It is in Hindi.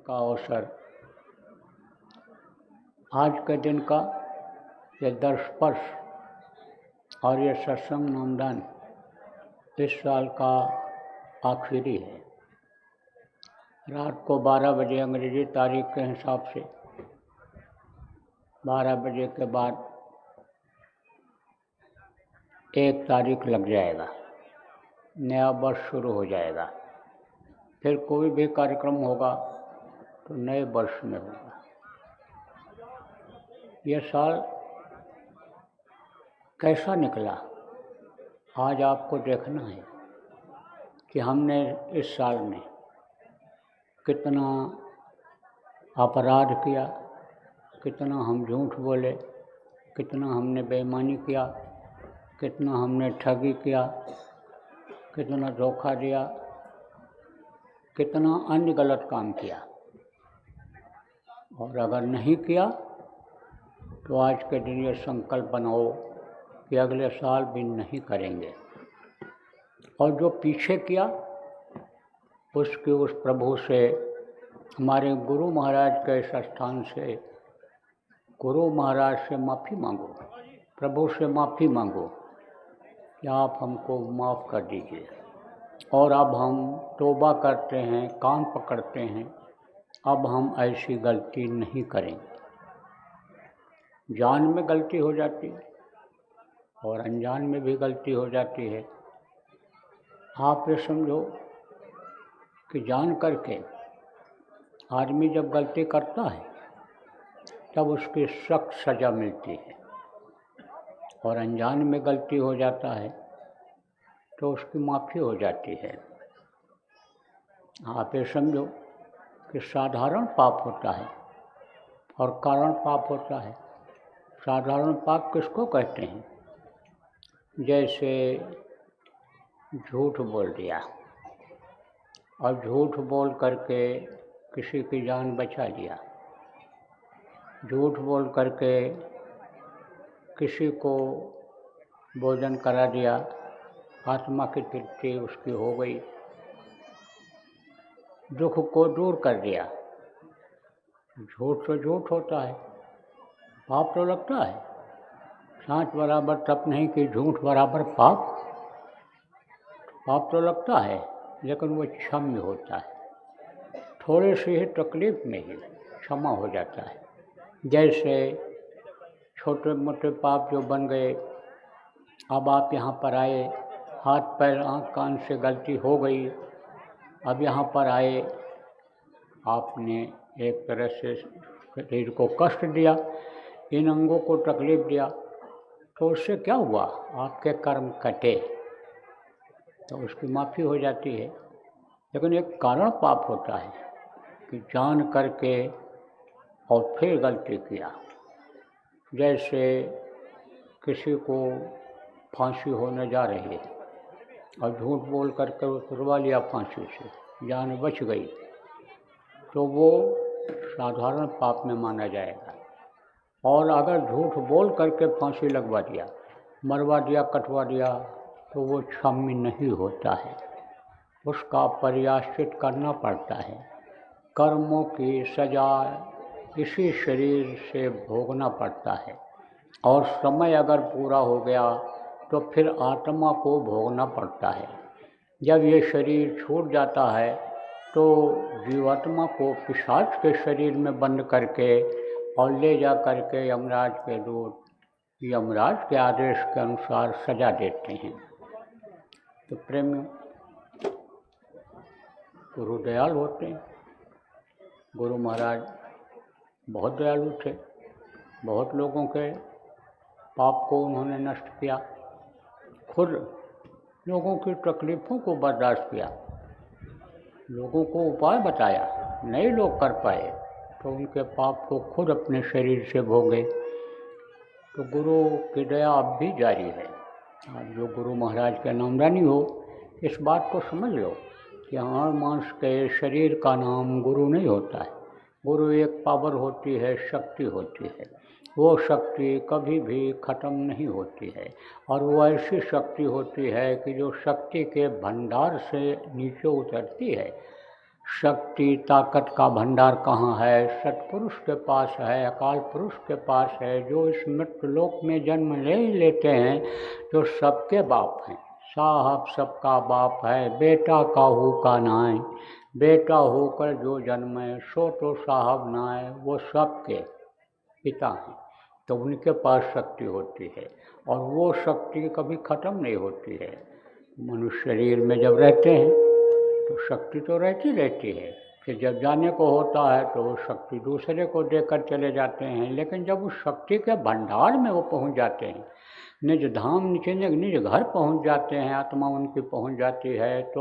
का अवसर, आज के दिन का ये दर्शस्पर्श और ये सत्संग नामदान इस साल का आखिरी है। रात को 12 बजे अंग्रेजी तारीख के हिसाब से 12 बजे के बाद 1 तारीख लग जाएगा, नया वर्ष शुरू हो जाएगा। फिर कोई भी कार्यक्रम होगा तो नए वर्ष में होगा। यह साल कैसा निकला, आज आपको देखना है कि हमने इस साल में कितना अपराध किया, कितना हम झूठ बोले, कितना हमने बेईमानी किया, कितना हमने ठगी किया, कितना धोखा दिया, कितना अन्य गलत काम किया। और अगर नहीं किया तो आज के दिन ये संकल्प बनाओ कि अगले साल भी नहीं करेंगे। और जो पीछे किया उसके उस प्रभु से, हमारे गुरु महाराज के इस स्थान से, गुरु महाराज से माफ़ी मांगो, प्रभु से माफ़ी मांगो कि आप हमको माफ़ कर दीजिए। और अब हम तौबा करते हैं, कान पकड़ते हैं, अब हम ऐसी गलती नहीं करेंगे। जान में गलती हो जाती है और अनजान में भी गलती हो जाती है। आप ये समझो कि जान करके आदमी जब गलती करता है तब उसकी सख्त सज़ा मिलती है, और अनजान में गलती हो जाता है तो उसकी माफ़ी हो जाती है। आप ये समझो कि साधारण पाप होता है और कारण पाप होता है। साधारण पाप किसको कहते हैं? जैसे झूठ बोल दिया और झूठ बोल करके किसी की जान बचा लिया, झूठ बोल करके किसी को भोजन करा दिया, आत्मा की तृप्ति उसकी हो गई, दुख को दूर कर दिया। झूठ तो झूठ होता है, पाप तो लगता है। सांच बराबर तप नहीं कि झूठ बराबर पाप, पाप तो लगता है लेकिन वो क्षम्य होता है। थोड़ी सी ही तकलीफ में ही क्षमा हो जाता है। जैसे छोटे मोटे पाप जो बन गए, अब आप यहाँ पर आए, हाथ पैर आँख कान से गलती हो गई, अब यहाँ पर आए, आपने एक तरह से शरीर को कष्ट दिया, इन अंगों को तकलीफ दिया, तो उससे क्या हुआ? आपके कर्म कटे तो उसकी माफ़ी हो जाती है। लेकिन एक कारण पाप होता है कि जान करके और फिर गलती किया। जैसे किसी को फांसी होने जा रही है और झूठ बोल करके उतरवा लिया फांसी से, जान बच गई, तो वो साधारण पाप में माना जाएगा। और अगर झूठ बोल करके फांसी लगवा दिया, मरवा दिया, कटवा दिया, तो वो क्षम्य नहीं होता है, उसका प्रायश्चित करना पड़ता है। कर्मों की सजा इसी शरीर से भोगना पड़ता है, और समय अगर पूरा हो गया तो फिर आत्मा को भोगना पड़ता है। जब ये शरीर छूट जाता है तो जीवात्मा को पिशाच के शरीर में बंद करके और ले जा करके यमराज के दूत यमराज के आदेश के अनुसार सजा देते हैं। तो प्रेम गुरु दयाल होते हैं। गुरु महाराज बहुत दयालु थे, बहुत लोगों के पाप को उन्होंने नष्ट किया, खुद लोगों की तकलीफ़ों को बर्दाश्त किया, लोगों को उपाय बताया, नहीं लोग कर पाए तो उनके पाप को खुद अपने शरीर से भोगे। तो गुरु की दया अब भी जारी है। आप जो गुरु महाराज के नामदानी हो, इस बात को समझ लो कि हाड़ मांस के शरीर का नाम गुरु नहीं होता है। गुरु एक पावर होती है, शक्ति होती है। वो शक्ति कभी भी ख़त्म नहीं होती है, और वो ऐसी शक्ति होती है कि जो शक्ति के भंडार से नीचे उतरती है, शक्ति ताकत का भंडार कहाँ है? सत्पुरुष के पास है, अकाल पुरुष के पास है, जो इस मृत्यु लोक में जन्म ले लेते हैं, जो सबके बाप हैं। साहब सबका बाप है, बेटा काहू का नाय, बेटा होकर जो जन्मे सो तो साहब नाय, वो सबके पिता हैं। तो उनके पास शक्ति होती है और वो शक्ति कभी ख़त्म नहीं होती है। मनुष्य शरीर में जब रहते हैं तो शक्ति तो रहती रहती है, फिर जब जाने को होता है तो वो शक्ति दूसरे को देकर चले जाते हैं। लेकिन जब उस शक्ति के भंडार में वो पहुंच जाते हैं, निज धाम निज घर पहुंच जाते हैं, आत्मा उनकी पहुंच जाती है, तो